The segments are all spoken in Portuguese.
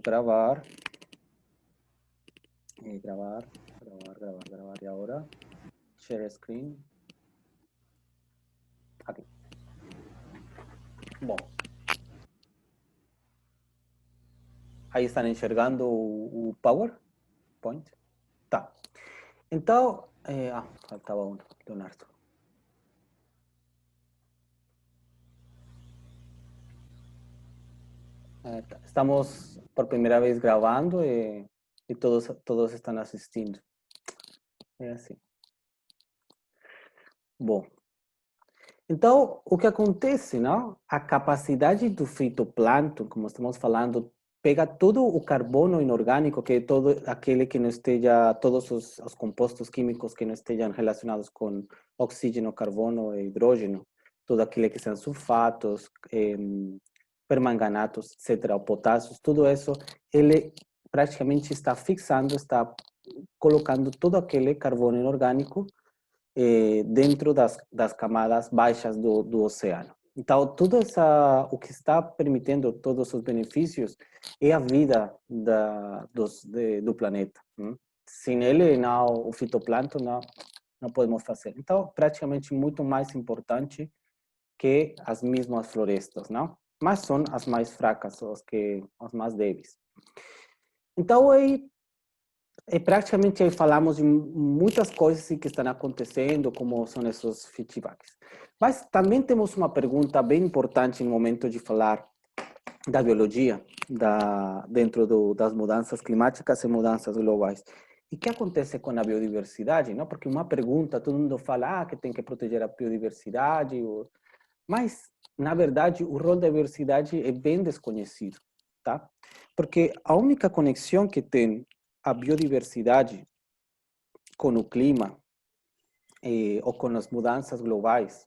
grabar. Grabar. Y ahora, share screen. Aqui. Bom. Aí estão enxergando o PowerPoint? Tá. Então, faltava um, Leonardo. Tá. Estamos por primeira vez gravando e todos estão assistindo. É assim. Bom. Então, o que acontece, não? A capacidade do fitoplâncton, como estamos falando, pega todo o carbono inorgânico, que é todo aquele que não esteja, todos os compostos químicos que não estejam relacionados com oxígeno, carbono e hidrogênio, todo aquele que são sulfatos, permanganatos, etc., ou potássios, tudo isso, ele praticamente está fixando, está colocando todo aquele carbono inorgânico dentro das camadas baixas do oceano. Então, tudo o que está permitindo todos os benefícios é a vida do planeta. Sem ele, não, o fitoplâncton não podemos fazer. Então, praticamente muito mais importante que as mesmas florestas, não? Mas são as mais fracas, as mais débeis. Então, aí praticamente aí falamos de muitas coisas que estão acontecendo, como são esses feedbacks. Mas também temos uma pergunta bem importante no momento de falar da biologia, dentro das mudanças climáticas e mudanças globais. E o que acontece com a biodiversidade? Não? Porque uma pergunta, todo mundo fala que tem que proteger a biodiversidade, mas, na verdade, o rol da biodiversidade é bem desconhecido, tá? Porque a única conexão que tem a biodiversidade com o clima ou com as mudanças globais,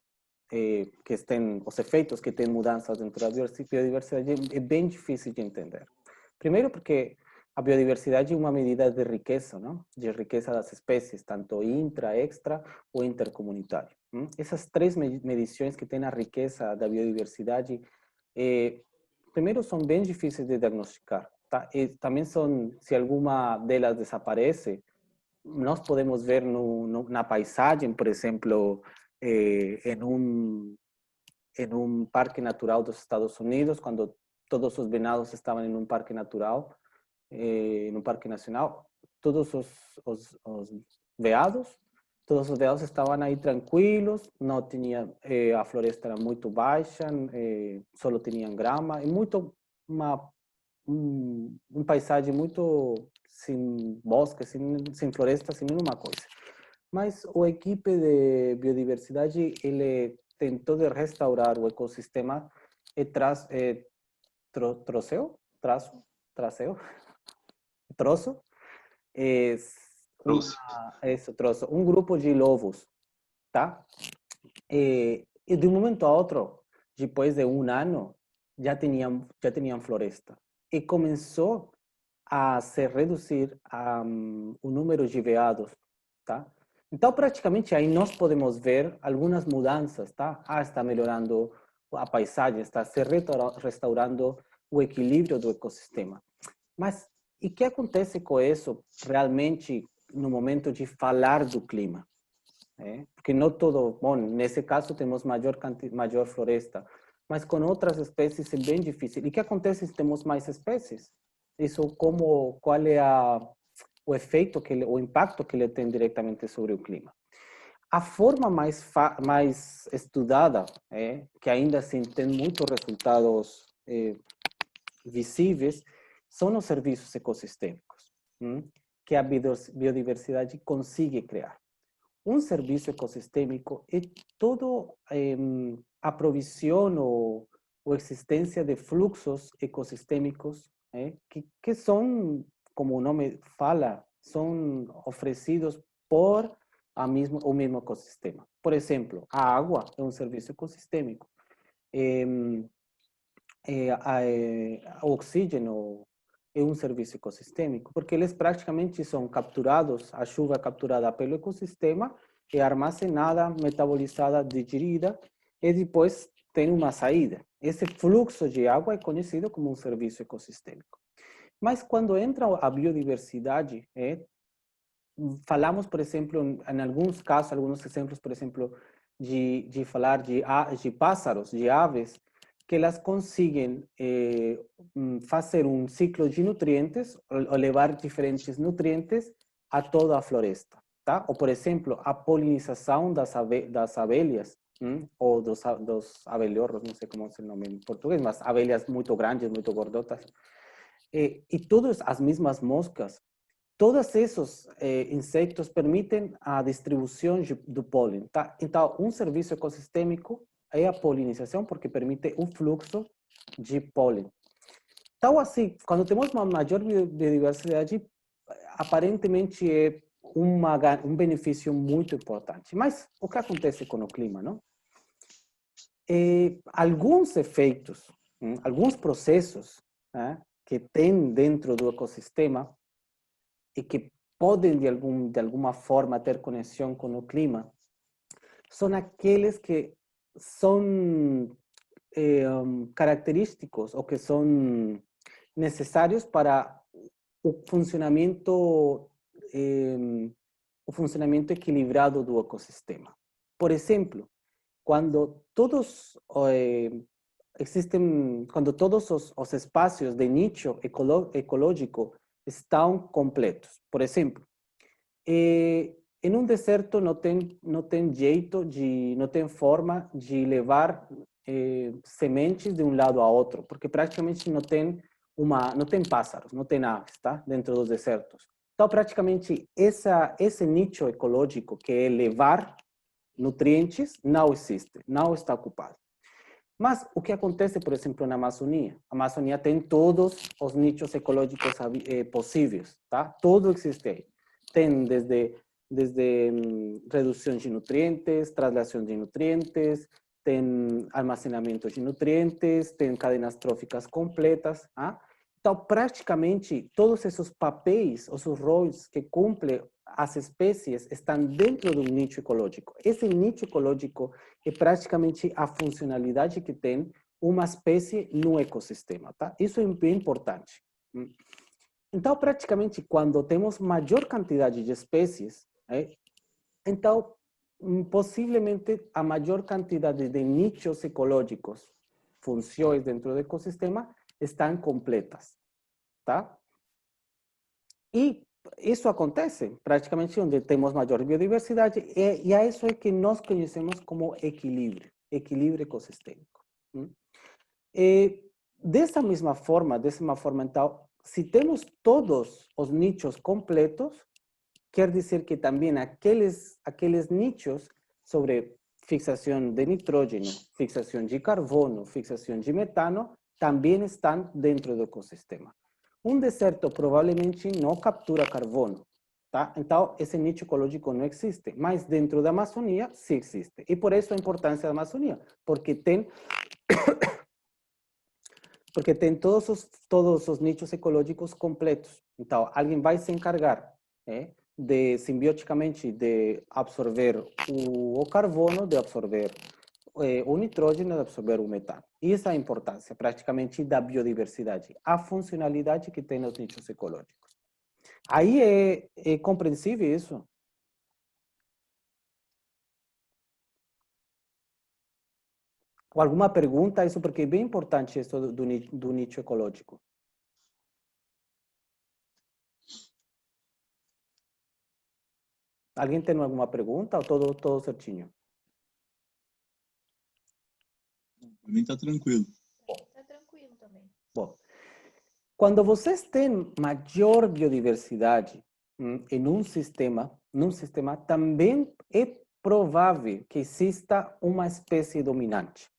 que têm os efeitos que tem mudanças dentro da biodiversidade, é bem difícil de entender. Primeiro porque a biodiversidade é uma medida de riqueza, não? De riqueza das espécies, tanto intra, extra ou intercomunitária. Essas três medições que têm a riqueza da biodiversidade, primeiro são bem difíceis de diagnosticar. Tá? E também são, se alguma delas desaparece, nós podemos ver na paisagem, por exemplo, em um parque natural dos Estados Unidos, quando todos os venados estavam em um parque natural, em um parque nacional, todos os veados estavam aí tranquilos, não tinha, a floresta era muito baixa, só tinham grama, e um paisagem muito sem bosque, sem floresta, sem nenhuma coisa. Mas a equipe de biodiversidade, ele tentou de restaurar o ecossistema e troço, um grupo de lobos, tá? E de um momento a outro, depois de um ano, já tinham floresta. E começou a se reduzir o número de veados, tá? Então, praticamente, aí nós podemos ver algumas mudanças, tá? Está melhorando a paisagem, está se restaurando o equilíbrio do ecossistema. Mas, e o que acontece com isso realmente no momento de falar do clima? Porque não todo, bom, nesse caso temos maior floresta, mas com outras espécies é bem difícil. E o que acontece se temos mais espécies? Isso qual é o efeito, o impacto que ele tem diretamente sobre o clima. A forma mais estudada, que ainda assim tem muitos resultados visíveis, são os serviços ecossistêmicos, que a biodiversidade consegue criar. Um serviço ecossistêmico é todo a provisão ou existência de fluxos ecossistêmicos que são, como o nome fala, são oferecidos por o mesmo ecossistema. Por exemplo, a água é um serviço ecossistêmico. O oxígeno é um serviço ecossistêmico, porque eles praticamente são capturados, a chuva é capturada pelo ecossistema, é armazenada, metabolizada, digerida, e depois tem uma saída. Esse fluxo de água é conhecido como um serviço ecossistêmico. Mas quando entra a biodiversidade, falamos, por exemplo, em alguns casos, alguns exemplos, por exemplo, de falar de pássaros, de aves, que elas conseguem fazer um ciclo de nutrientes, ou levar diferentes nutrientes a toda a floresta, tá? Ou, por exemplo, a polinização das abelhas, ou dos abelhorros, não sei como é o nome em português, mas abelhas muito grandes, muito gordotas. E todas as mesmas moscas, todos esses insectos permitem a distribuição do pólen, tá? Então, um serviço ecossistêmico é a polinização, porque permite o fluxo de pólen. Então, assim, quando temos uma maior biodiversidade, aparentemente é um benefício muito importante. Mas o que acontece com o clima, não? Alguns efeitos, alguns processos, que tem dentro do ecossistema e que podem, de alguma forma, ter conexão com o clima, são aqueles que são característicos ou que são necessários para o funcionamento, equilibrado do ecossistema. Por exemplo, quando todos quando todos os espaços de nicho ecológico estão completos. Por exemplo, em um deserto não tem jeito não tem forma de levar sementes de um lado a outro, porque praticamente não tem pássaros, não tem aves, tá? Dentro dos desertos. Então, praticamente, esse nicho ecológico que é levar nutrientes não existe, não está ocupado. Mas o que acontece, por exemplo, na Amazônia? A Amazônia tem todos os nichos ecológicos possíveis, tá? Tudo existe aí. Tem desde redução de nutrientes, traslação de nutrientes, tem armazenamento de nutrientes, tem cadenas tróficas completas. Então, praticamente, todos esses papéis, os roles que cumprem as espécies estão dentro do nicho ecológico. Esse nicho ecológico é praticamente a funcionalidade que tem uma espécie no ecossistema, tá? Isso é bem importante. Então, praticamente, quando temos maior quantidade de espécies, então, possivelmente, a maior quantidade de nichos ecológicos, funções dentro do ecossistema, estão completas, tá? E isso acontece praticamente onde temos maior biodiversidade, e a isso é que nós conhecemos como equilíbrio ecossistêmico. E dessa mesma forma, então, se temos todos os nichos completos, quer dizer que também aqueles nichos sobre fixação de nitrógeno, fixação de carbono, fixação de metano, também estão dentro do ecossistema. Um deserto provavelmente não captura carbono, tá? Então, esse nicho ecológico não existe, mas dentro da Amazônia, sim existe. E por isso a importância da Amazônia, porque tem todos os nichos ecológicos completos. Então, alguém vai se encargar de, simbioticamente, de absorver o carbono, de absorver o nitrógeno, de absorver o metano. E essa é a importância, praticamente, da biodiversidade, a funcionalidade que tem os nichos ecológicos. Aí é compreensível isso? Ou alguma pergunta? Isso porque é bem importante isso do nicho ecológico. Alguém tem alguma pergunta ou todo certinho? Para mim está tranquilo. Está tranquilo também. Bom, quando vocês têm maior biodiversidade em um sistema, também é provável que exista uma espécie dominante.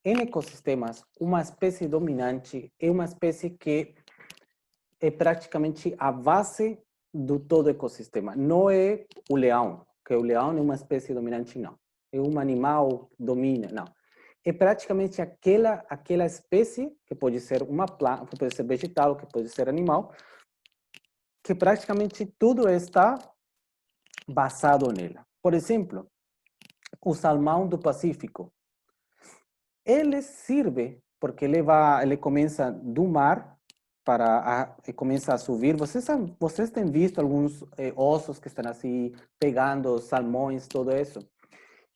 Em ecossistemas, uma espécie dominante é uma espécie que é praticamente a base do todo ecossistema. Não é o leão, que o leão é uma espécie dominante, não. É um animal que domina, não. É praticamente aquela espécie, que pode ser uma planta, que pode ser vegetal, que pode ser animal, que praticamente tudo está basado nela. Por exemplo, o salmão do Pacífico. ele sirve porque ele começa do mar e começa a subir. Vocês têm visto alguns ossos que estão assim pegando salmões, todo isso?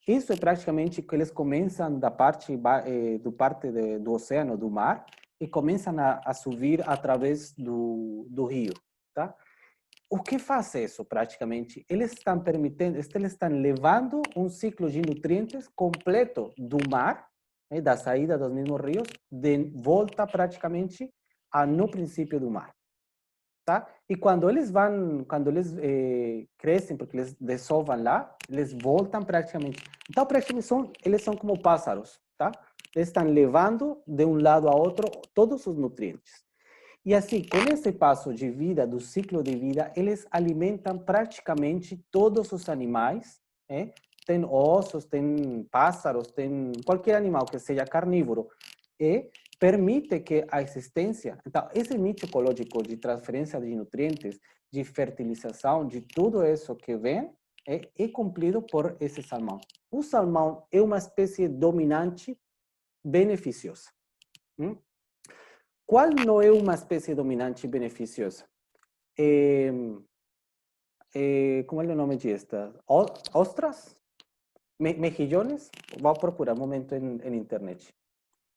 Isso é praticamente que eles começam da parte do oceano, do mar, e começam a subir através do rio, tá? O que faz isso praticamente? Eles estão levando um ciclo de nutrientes completo do mar, da saída dos mesmos rios, de volta praticamente no princípio do mar, tá? E quando eles crescem, porque eles dissolvam lá, eles voltam praticamente. Então, praticamente eles são como pássaros, tá? Eles estão levando de um lado a outro todos os nutrientes. E assim, com esse passo de vida, do ciclo de vida, eles alimentam praticamente todos os animais, né? Tem ossos, tem pássaros, tem qualquer animal que seja carnívoro. E permite que a existência... Então, esse nicho ecológico de transferência de nutrientes, de fertilização, de tudo isso que vem, é cumprido por esse salmão. O salmão é uma espécie dominante beneficiosa. Qual não é uma espécie dominante beneficiosa? Como é o nome desta? Ostras? Mejillones? Vou procurar um momento em internet.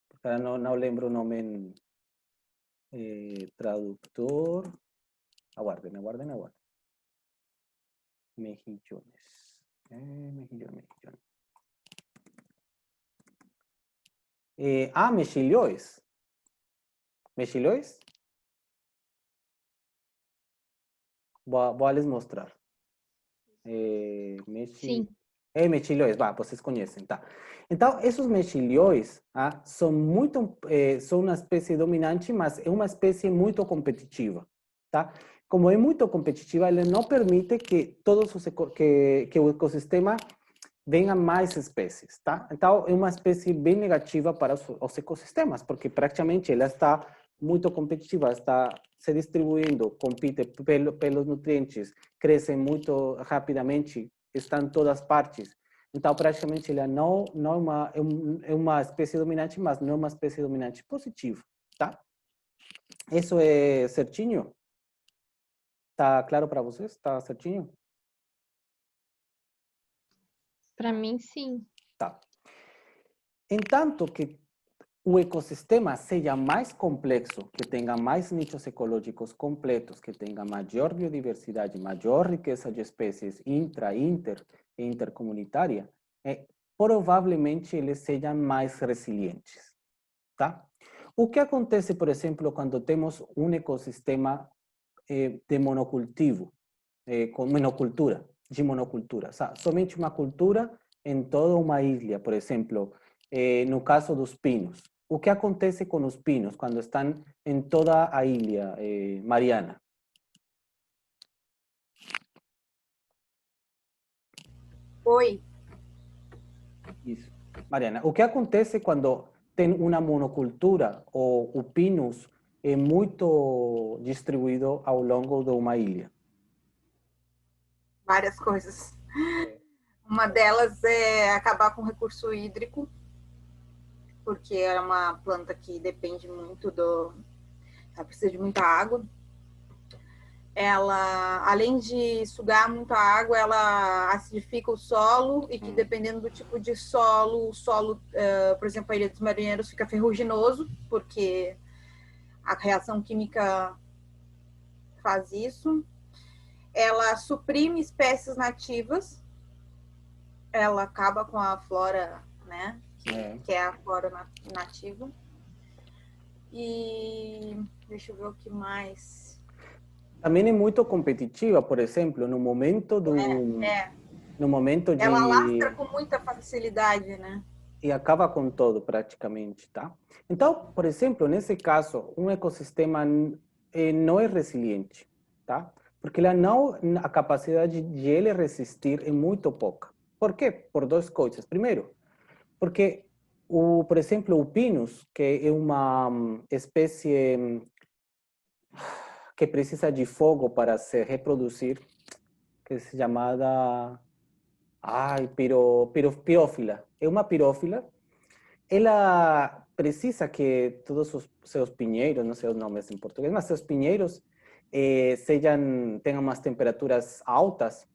Porque não lembro o nome em tradutor. Aguardem. Mejillones. Mejillones. Mexilhões. Mexilhões? Vou lhes mostrar. Sim. Mexilhões, vocês conhecem, tá? Então, esses mexilhões são são uma espécie dominante, mas é uma espécie muito competitiva, tá? Como é muito competitiva, ele não permite que que o ecossistema venha mais espécies, tá? Então, é uma espécie bem negativa para os ecossistemas, porque praticamente ela está muito competitiva, está se distribuindo, compite pelos nutrientes, cresce muito rapidamente, está em todas partes. Então, praticamente, ela não é uma espécie dominante, mas não é uma espécie dominante positiva, tá? Isso é certinho? Tá claro para vocês? Tá certinho? Para mim, sim. Tá. Entanto que o ecossistema seja mais complexo, que tenha mais nichos ecológicos completos, que tenha maior biodiversidade, maior riqueza de espécies inter e intercomunitária, provavelmente eles sejam mais resilientes, tá? O que acontece, por exemplo, quando temos um ecossistema de monocultivo, com monocultura, somente uma cultura em toda uma ilha, por exemplo, no caso dos pinos. O que acontece com os pinos quando estão em toda a ilha, Mariana? Oi. Isso. Mariana, o que acontece quando tem uma monocultura ou o pinus é muito distribuído ao longo de uma ilha? Várias coisas. Uma delas é acabar com o recurso hídrico, porque é uma planta que depende muito ela precisa de muita água. Ela, além de sugar muita água, ela acidifica o solo e que, dependendo do tipo de solo, por exemplo, a Ilha dos Marinheiros fica ferruginoso, porque a reação química faz isso. Ela suprime espécies nativas, ela acaba com a flora, né, que é a flora nativa. E deixa eu ver o que mais. Também é muito competitiva, por exemplo, no momento no momento de... Ela alastra com muita facilidade, né? E acaba com todo, praticamente, tá? Então, por exemplo, nesse caso, um ecossistema não é resiliente, tá? Porque a capacidade de ele resistir é muito pouca. Por quê? Por duas coisas. Primeiro, porque, por exemplo, o pinus, que é uma espécie que precisa de fogo para se reproduzir, que é chamada pirófila. É uma pirófila ela precisa que todos os seus pinheiros, não sei os nomes em português, mas seus pinheiros tenham umas temperaturas altas.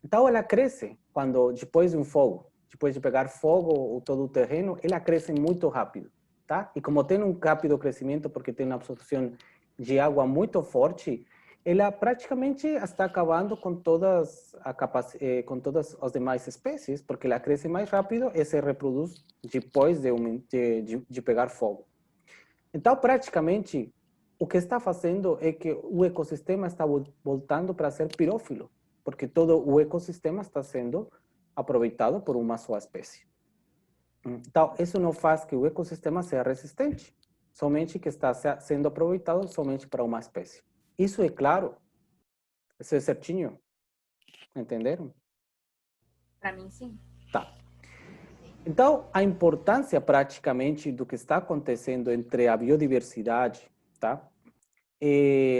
Então ela cresce quando depois de um fogo, depois de pegar fogo ou todo o terreno, ela cresce muito rápido, tá? E como tem um rápido crescimento porque tem uma absorção de água muito forte, ela praticamente está acabando com com todas as demais espécies, porque ela cresce mais rápido e se reproduz depois de pegar fogo. Então, praticamente, o que está fazendo é que o ecossistema está voltando para ser pirófilo, porque todo o ecossistema está sendo aproveitado por uma só espécie. Então, isso não faz que o ecossistema seja resistente, somente que está sendo aproveitado somente para uma espécie. Isso é claro, isso é certinho, entenderam? Para mim, sim. Tá. Então, a importância praticamente do que está acontecendo entre a biodiversidade, tá?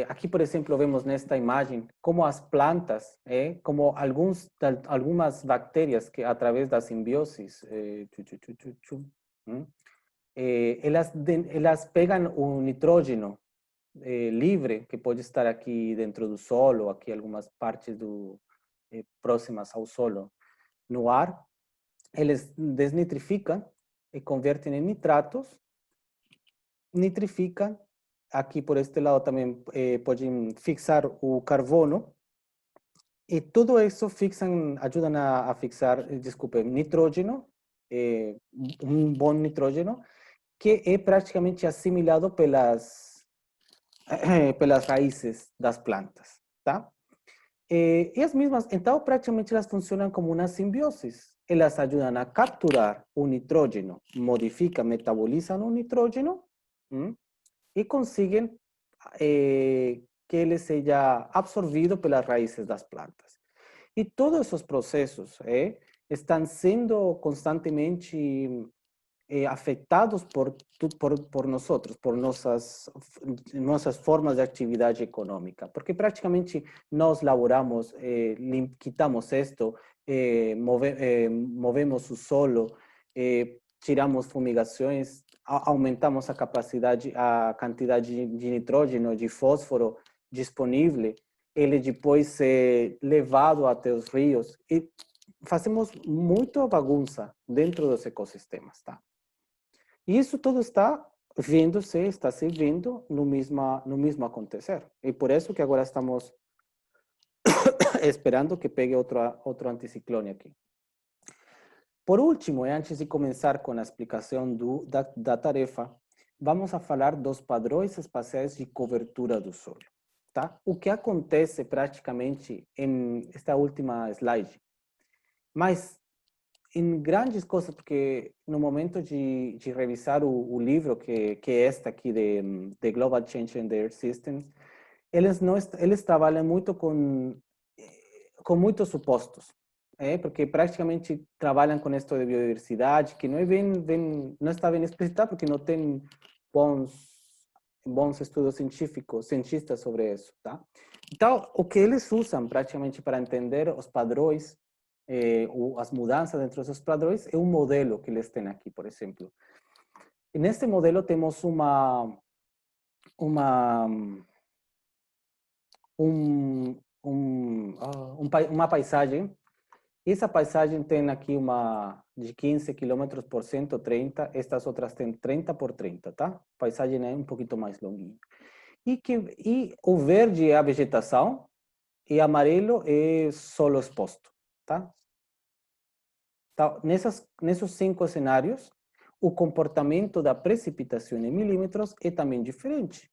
Aqui, por exemplo, vemos nesta imagem como as plantas, como algumas bactérias que, através da simbiose, elas pegam o nitrógeno livre, que pode estar aqui dentro do solo, aqui algumas partes próximas ao solo, no ar, eles desnitrificam e convertem em nitratos, nitrificam. Aqui por este lado também podem fixar o carbono, e tudo isso ajudam a fixar, desculpe, nitrógeno, um bom nitrógeno, que é praticamente assimilado pelas raízes das plantas, tá? E as mesmas, então praticamente elas funcionam como uma simbiose. Elas ajudam a capturar o nitrógeno, modificam, metabolizam o nitrógeno, e conseguem que ele seja absorvido pelas raízes das plantas. E todos esses processos estão sendo constantemente afetados por nós, por nossas formas de atividade econômica, porque praticamente nós laboramos, quitamos isto, movemos o solo, tiramos fumigações, aumentamos a quantidade de nitrógeno, de fósforo disponível, ele depois é levado até os rios e fazemos muita bagunça dentro dos ecossistemas, tá? E isso tudo está se vendo no mesmo acontecer. E por isso que agora estamos esperando que pegue outro anticiclone aqui. Por último, e antes de começar com a explicação da tarefa, vamos a falar dos padrões espaciais de cobertura do solo, tá? O que acontece praticamente em esta última slide. Mas em grandes coisas, porque no momento de revisar o livro, que é este aqui de Global Change in Their Systems, eles trabalham muito com muitos supostos, porque praticamente trabalham com esto de biodiversidade, que não é não está bem explicitado, porque não tem bons estudos cientistas sobre isso, tá? Então, o que eles usam praticamente para entender os padrões, as mudanças dentro desses padrões, é um modelo que eles têm aqui, por exemplo. E neste modelo temos uma paisagem. E essa paisagem tem aqui uma de 15 km por 130, estas outras têm 30 por 30, tá? A paisagem é um pouquinho mais longuinha. E o verde é a vegetação e amarelo é solo exposto, tá? Então, nesses 5 cenários, o comportamento da precipitação em milímetros é também diferente.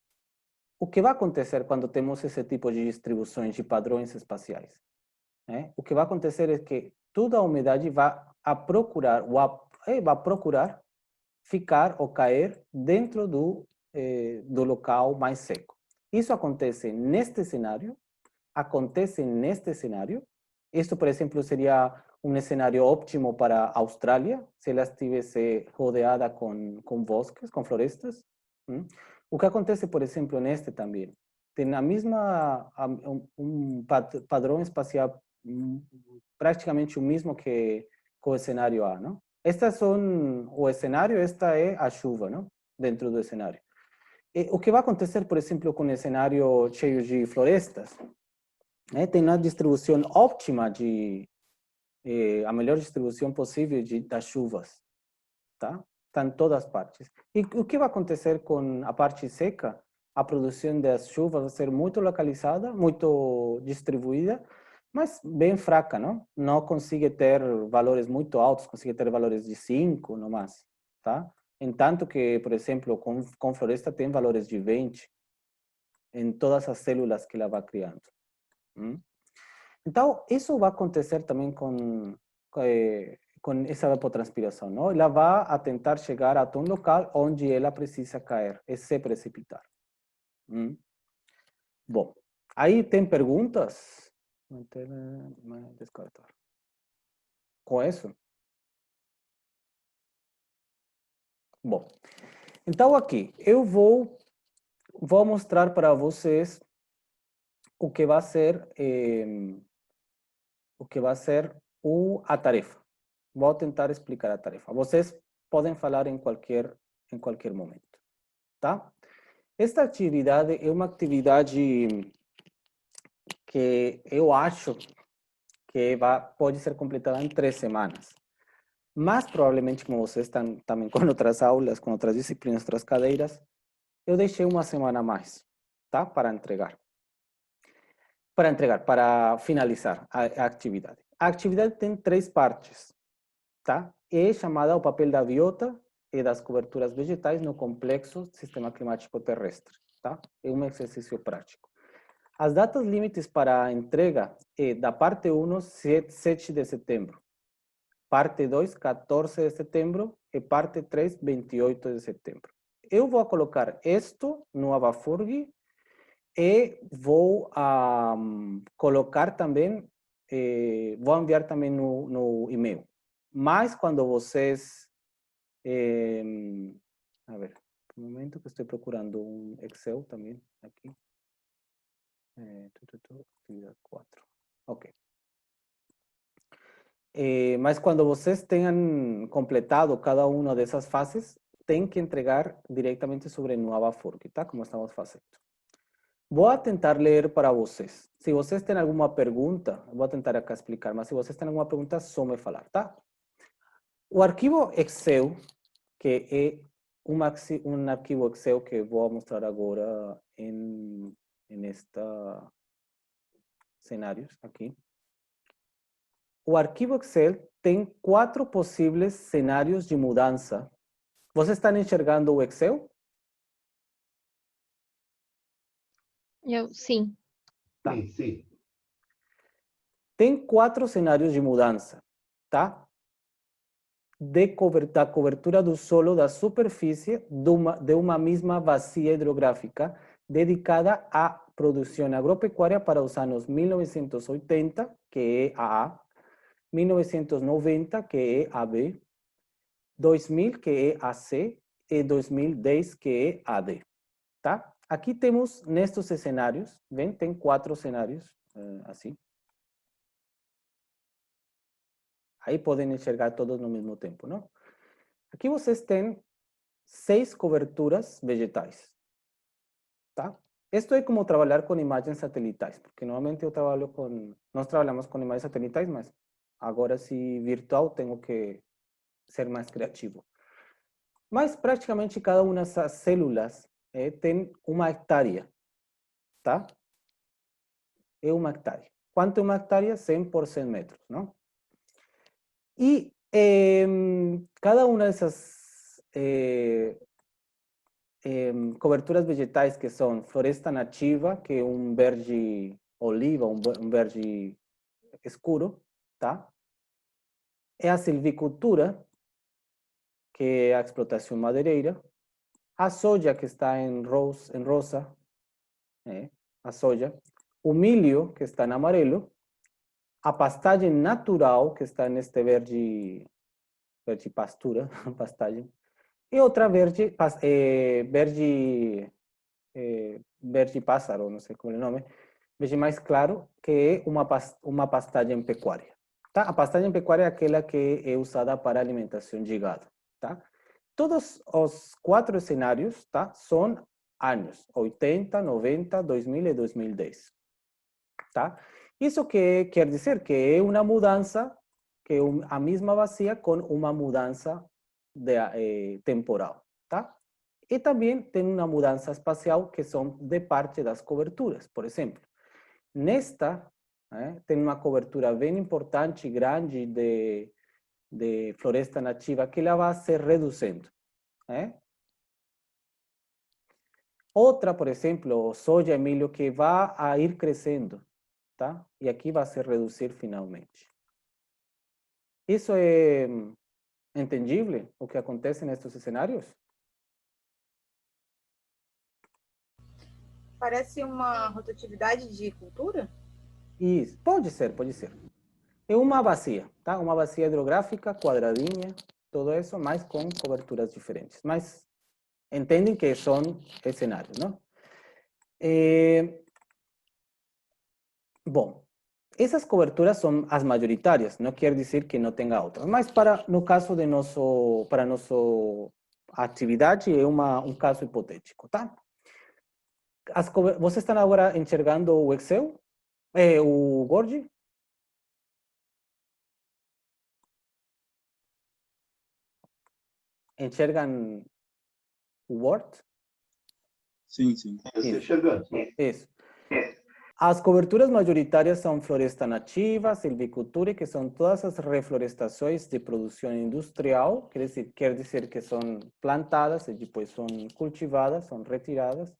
O que vai acontecer quando temos esse tipo de distribuições de padrões espaciais? O que vai acontecer é que toda a umidade vai procurar ficar ou cair dentro do local mais seco. Isso acontece neste cenário. Isto, por exemplo, seria um cenário óptimo para a Austrália, se ela estivesse rodeada com bosques, com florestas. O que acontece, por exemplo, neste também, tem a mesma, padrão espacial praticamente o mesmo que o cenário A, não? Estas são o cenário, esta é a chuva, não? Dentro do cenário. O que vai acontecer, por exemplo, com o cenário cheio de florestas, né? Tem uma distribuição óptima a melhor distribuição possível das chuvas, tá? Está em todas as partes. E o que vai acontecer com a parte seca? A produção das chuvas vai ser muito localizada, muito distribuída, mas bem fraca, não? Não consegue ter valores muito altos, consegue ter valores de 5, no mais, tá? Entanto que, por exemplo, com floresta tem valores de 20 em todas as células que ela vai criando. Então, isso vai acontecer também com essa evapotranspiração, não? Ela vai a tentar chegar a um local onde ela precisa cair e se precipitar. Bom, aí tem perguntas? Descartar. Com isso? Bom, então aqui eu vou mostrar para vocês o que vai ser a tarefa. Vou tentar explicar a tarefa. Vocês podem falar em qualquer momento, tá? Esta atividade é uma atividade que eu acho que pode ser completada em 3 semanas. Mas provavelmente, como vocês estão também com outras aulas, com outras disciplinas, outras cadeiras, eu deixei uma semana a mais, tá? Para finalizar a atividade. A atividade tem 3 partes, tá? É chamada o papel da biota e das coberturas vegetais no complexo sistema climático terrestre, tá? É um exercício prático. As datas limites para a entrega é da parte 1, 7 de setembro, parte 2, 14 de setembro e parte 3, 28 de setembro. Eu vou colocar isto no Avafurg e vou colocar também, vou enviar também no e-mail. Mas quando vocês... a ver, um momento que estou procurando um Excel também aqui. Atividade 4. Ok. Mas quando vocês tenham completado cada uma dessas fases, tem que entregar diretamente sobre no Avafurg, tá? Como estamos fazendo. Vou tentar ler para vocês. Se vocês têm alguma pergunta, vou tentar aqui explicar, mas se vocês têm alguma pergunta, só me falar, tá? O arquivo Excel, que é um arquivo Excel que vou mostrar agora em esta cenários aqui. O arquivo Excel tem 4 possíveis cenários de mudança. Vocês estão enxergando o Excel? Sim. Tá. Sim. Tem 4 cenários de mudança, tá? Da cobertura do solo da superfície de uma mesma bacia hidrográfica dedicada à produção agropecuária para os anos 1980, que é a A, 1990, que é a B, 2000, que é a C, e 2010, que é a D. Tá? Aqui temos nestes cenários, ven, tem 4 cenários, assim. Aí podem enxergar todos no mesmo tempo, não? Aqui vocês têm 6 coberturas vegetais, tá? Isto é como trabalhar com imagens satelitais, porque normalmente nós trabalhamos com imagens satelitais, mas agora se virtual tenho que ser mais criativo. Mas praticamente cada uma dessas células tem uma hectare, tá? É uma hectare. Quanto é uma hectare? 100 por 100 metros, não? E cada uma dessas coberturas vegetais que são floresta nativa, que é um verde oliva, um verde escuro, tá? É a silvicultura, que é a explotação madeireira, a soja, que está em rosa, a soja, o milho, que está em amarelo, a pastagem natural, que está neste verde pastura, pastagem, e outra verde pássaro, não sei como é o nome, verde mais claro, que é uma pastagem pecuária, Tá? A pastagem pecuária é aquela que é usada para alimentação de gado. Tá? Todos os 4 cenários, tá, são anos, 80, 90, 2000 e 2010. Tá? Isso que quer dizer que é uma mudança, que é a mesma bacia com uma mudança temporal. Tá? E também tem uma mudança espacial que são de parte das coberturas. Por exemplo, nesta, tem uma cobertura bem importante, grande de floresta nativa que ela vai se reduzindo. Outra, por exemplo, soja e milho que vai a ir crescendo, tá? E aqui vai se reduzir finalmente. Isso é entendível, o que acontece nestes cenários? Parece uma rotatividade de cultura? Isso, pode ser, pode ser. É uma bacia, tá? Uma bacia hidrográfica, quadradinha, tudo isso, mas com coberturas diferentes. Mas entendem que são cenários, não? Bom, essas coberturas são as majoritárias, não quer dizer que não tenha outras, mas no caso de para nossa atividade é um caso hipotético, tá? Vocês estão agora enxergando o Excel? O Gorgi? Enxergam o Word? Sim, sim. Isso. As coberturas majoritárias são floresta nativa, silvicultura, que são todas as reflorestações de produção industrial, quer dizer que são plantadas e depois são cultivadas, são retiradas.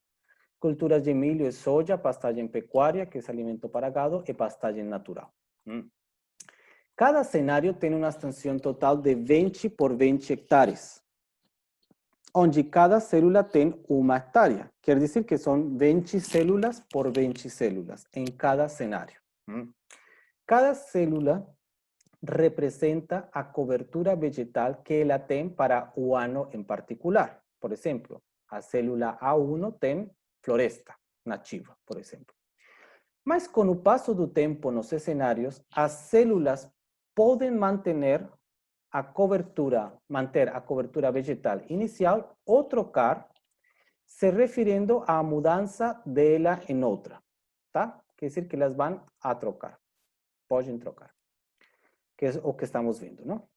Culturas de milho e soja, pastagem pecuária, que é alimento para gado, e pastagem natural. Cada cenário tem uma extensão total de 20 por 20 hectares, onde cada célula tem uma hectare. Quer dizer que são 20 células por 20 células em cada cenário. Cada célula representa a cobertura vegetal que ela tem para o ano em particular. Por exemplo, a célula A1 tem floresta nativa, por exemplo. Mas com o passo do tempo nos cenários, as células podem manter a cobertura vegetal inicial ou trocar, se referindo à mudança dela em outra, tá? Quer dizer que elas vão a trocar, podem trocar, que é o que estamos vendo, não?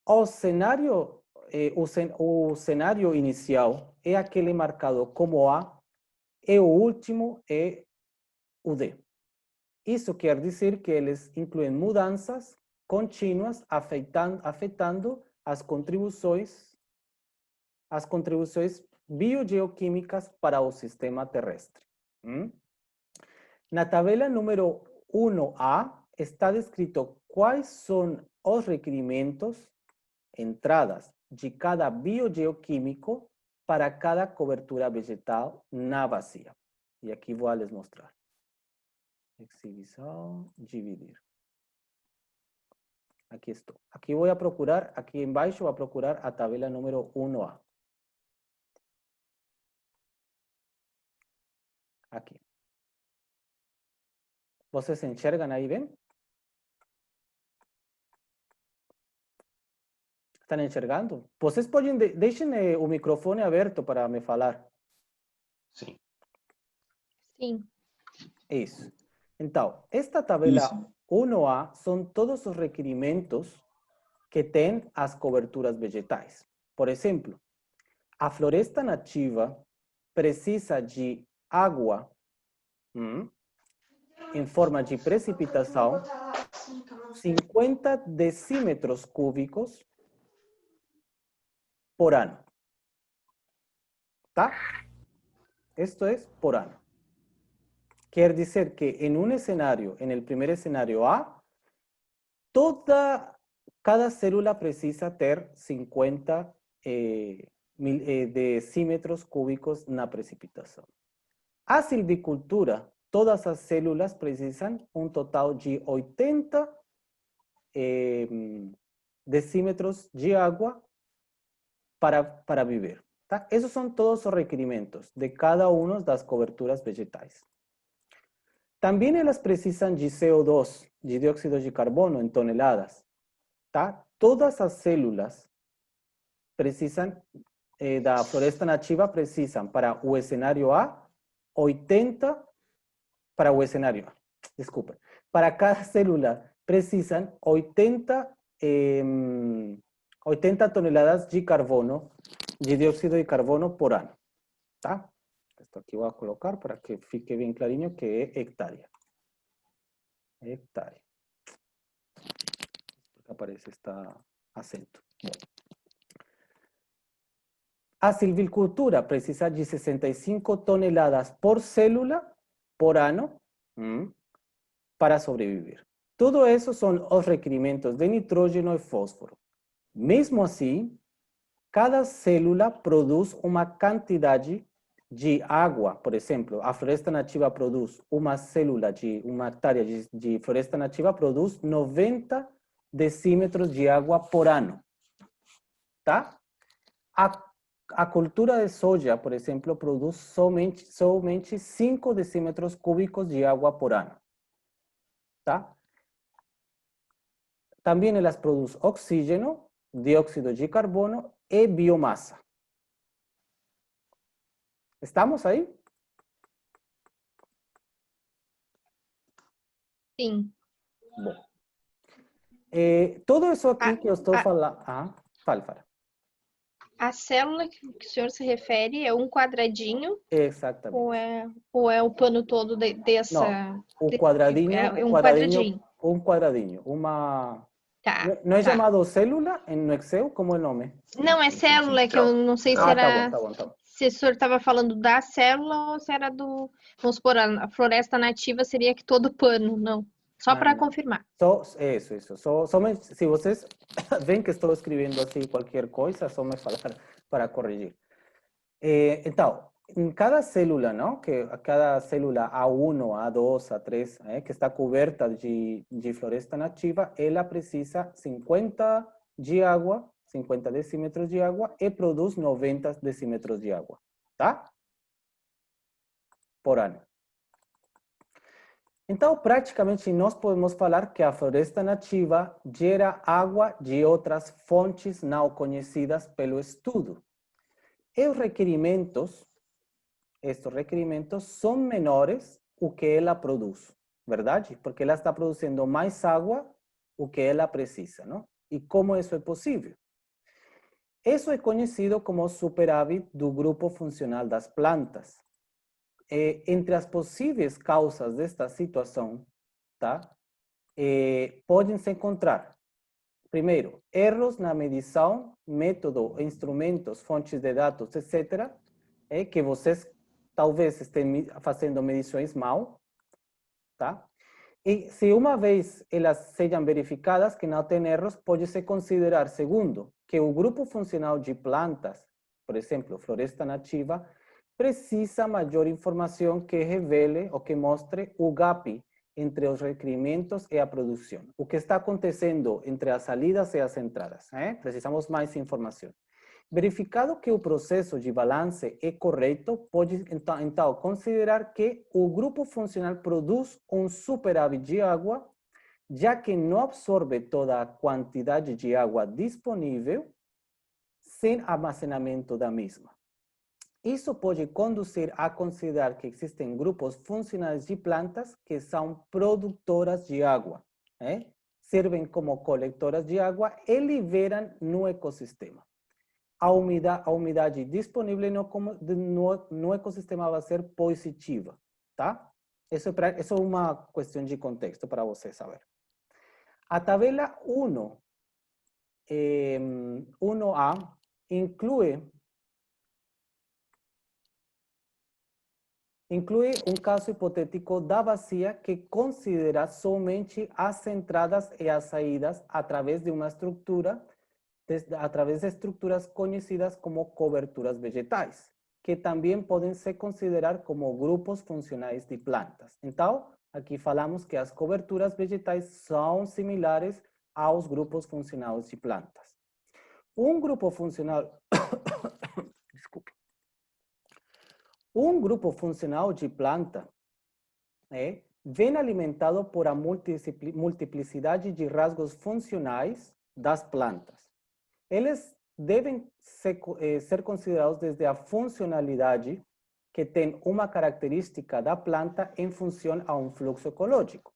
O cenário inicial é aquele marcado como A, e o último é o D. Isso quer dizer que eles incluem mudanças contínuas afetando as contribuições biogeoquímicas para o sistema terrestre. Na tabela número 1A está descrito quais são os requerimentos, entradas de cada biogeoquímico para cada cobertura vegetal na bacia. E aqui vou les mostrar. Exibição, dividir. Aqui estou. Aqui vou a procurar, aqui embaixo vou a procurar a tabela número 1A. Aqui. Vocês enxergam aí bem? Estão enxergando? Vocês podem, deixem o microfone aberto para me falar. Sim. Sim. Isso. Então, esta tabela Isso. 1A são todos os requerimentos que tem as coberturas vegetais. Por exemplo, a floresta nativa precisa de água em forma de precipitação, 50 decímetros cúbicos por ano. ¿Tá? Esto es por ano. Quer dizer que en un escenario, en el primer escenario A, cada célula precisa ter 50 decímetros cúbicos na precipitação. A silvicultura, todas as células precisam um total de 80 decímetros de água para viver. Tá? Esses são todos os requerimentos de cada uma das coberturas vegetais. Também elas precisam de CO2, de dióxido de carbono, em toneladas. Tá? Todas as células precisam, da floresta nativa, precisam para o cenário A, 80 para o cenário A. Desculpa. Para cada célula precisam 80 toneladas de carbono, de dióxido de carbono por ano. Tá? Esto aqui vou colocar para que fique bem clarinho que é hectáreo. Hectáreo. Porque aparece este acento. Bom. A silvicultura precisa de 65 toneladas por célula por ano para sobreviver. Todo isso são os requerimentos de nitrógeno e fósforo. Mesmo assim, cada célula produz uma quantidade de água. Por exemplo, a floresta nativa produz uma célula uma hectare de floresta nativa produz 90 decímetros de água por ano. Tá? A cultura de soja, por exemplo, produz somente 5 decímetros cúbicos de água por ano. Tá? Também elas produzem oxígeno, dióxido de carbono e biomassa. ¿Estamos aí? Sim. Bom. Tudo isso aqui que eu estou falando... Fala. A célula que o senhor se refere é um quadradinho Exatamente. ou é o pano todo dessa... Não, o quadradinho... É um quadradinho. Um quadradinho. Uma... Tá. ¿No es chamado célula no Excel? ¿Cómo é o nome? Não, é célula, que eu não sei se era... Tá bom. Se o senhor estava falando da célula ou se era do... Vamos supor, a floresta nativa seria que todo pano, não. Só para confirmar. Isso. Se vocês veem que estou escrevendo assim qualquer coisa, só me falar para corrigir. Então, em cada célula, não? Que cada célula A1, A2, A3, que está coberta de floresta nativa, ela precisa 50 de água, 50 decímetros de água e produz 90 decímetros de água, tá? Por ano. Então, praticamente, nós podemos falar que a floresta nativa gera água de outras fontes não conhecidas pelo estudo. E os requerimentos, estes requerimentos são menores do que ela produz, verdade? Porque ela está produzindo mais água do que ela precisa, não? E como isso é possível? Isso é conhecido como superávit do grupo funcional das plantas. Entre as possíveis causas desta situação, tá? Podem-se encontrar, primeiro, erros na medição, método, instrumentos, fontes de dados, etc., que vocês talvez estejam fazendo medições mal, tá? E se uma vez elas sejam verificadas que não tem erros, pode-se considerar, segundo, que o grupo funcional de plantas, por exemplo, floresta nativa, precisa maior informação que revele ou que mostre o gap entre os requerimentos e a produção. O que está acontecendo entre as salidas e as entradas. Precisamos mais informação. Verificado que o processo de balance é correto, pode então considerar que o grupo funcional produz um superávit de água, já que não absorve toda a quantidade de água disponível sem armazenamento da mesma. Isso pode conduzir a considerar que existem grupos funcionais de plantas que são produtoras de água, servem como coletoras de água e liberam no ecossistema. A umidade disponível no ecossistema vai ser positiva, tá? Isso é uma questão de contexto para você saber. A tabela 1A inclui um caso hipotético da bacia que considera somente as entradas e as saídas através de uma estrutura, através de estruturas conhecidas como coberturas vegetais, que também podem se considerar como grupos funcionais de plantas. Então, aqui falamos que as coberturas vegetais são similares aos grupos funcionais de plantas. Um grupo funcional... Desculpe. Um grupo funcional de planta vem alimentado por a multiplicidade de rasgos funcionais das plantas. Eles devem ser considerados desde a funcionalidade que tem uma característica da planta em função a um fluxo ecológico.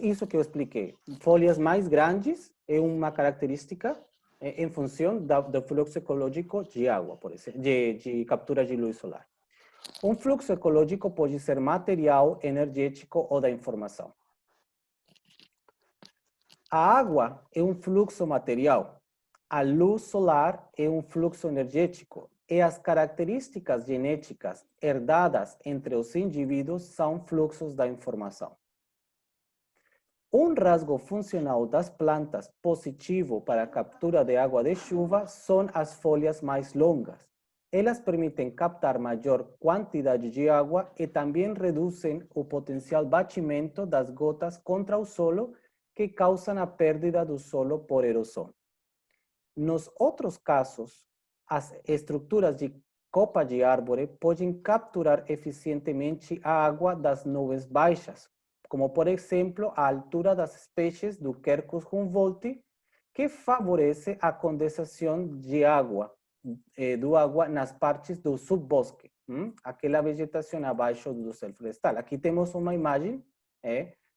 Isso que eu expliquei. Folhas mais grandes é uma característica em função do fluxo ecológico de água, por exemplo, de captura de luz solar. Um fluxo ecológico pode ser material, energético ou da informação. A água é um fluxo material. A luz solar é um fluxo energético. E as características genéticas herdadas entre os indivíduos são fluxos da informação. Um rasgo funcional das plantas positivo para a captura de água de chuva são as folhas mais longas. Elas permitem captar maior quantidade de água e também reduzem o potencial batimento das gotas contra o solo que causam a perda do solo por erosão. Nos outros casos, as estruturas de copa de árvore podem capturar eficientemente a água das nuvens baixas, como por exemplo a altura das espécies do Quercus Humboldti, que favorece a condensação de água, nas partes do subbosque, aquela vegetação abaixo do céu florestal. Aqui temos uma imagem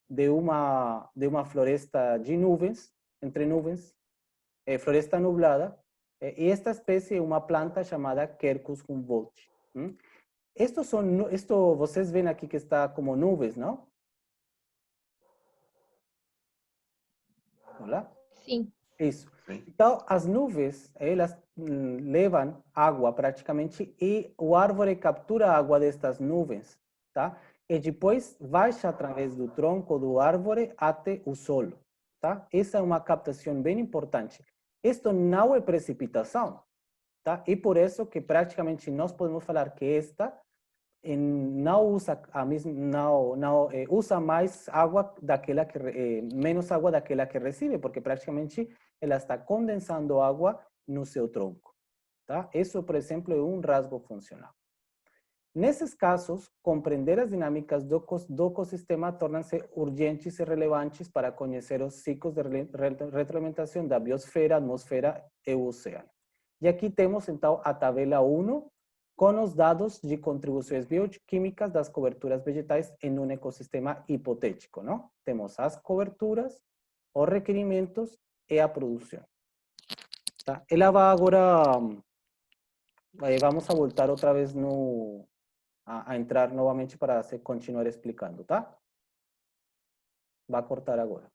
de uma floresta de nuvens, entre nuvens, floresta nublada, e esta espécie é uma planta chamada Quercus Humboldti. Isto vocês veem aqui que está como nuvens, não? Olá? Sim. Isso. Então, as nuvens, elas levam água praticamente e o árvore captura a água destas nuvens, tá? E depois baixa através do tronco do árvore até o solo, tá? Essa é uma captação bem importante. Isto não é precipitação, tá? E por isso que praticamente nós podemos falar que esta não usa usa mais água daquela que menos água daquela que recebe, porque praticamente ela está condensando água no seu tronco, tá? Isso, por exemplo, é um rasgo funcional. Nesses casos, compreender as dinâmicas do ecossistema torna-se urgentes e relevantes para conhecer os ciclos de retroalimentação da biosfera, atmosfera e o oceano. E aqui temos, então, a tabela 1, com os dados de contribuições bioquímicas das coberturas vegetais em um ecossistema hipotético, não? Temos as coberturas, os requerimentos e a produção. Tá? Ela vai agora, vamos a voltar outra vez a entrar novamente para continuar explicando, tá? Vai cortar agora.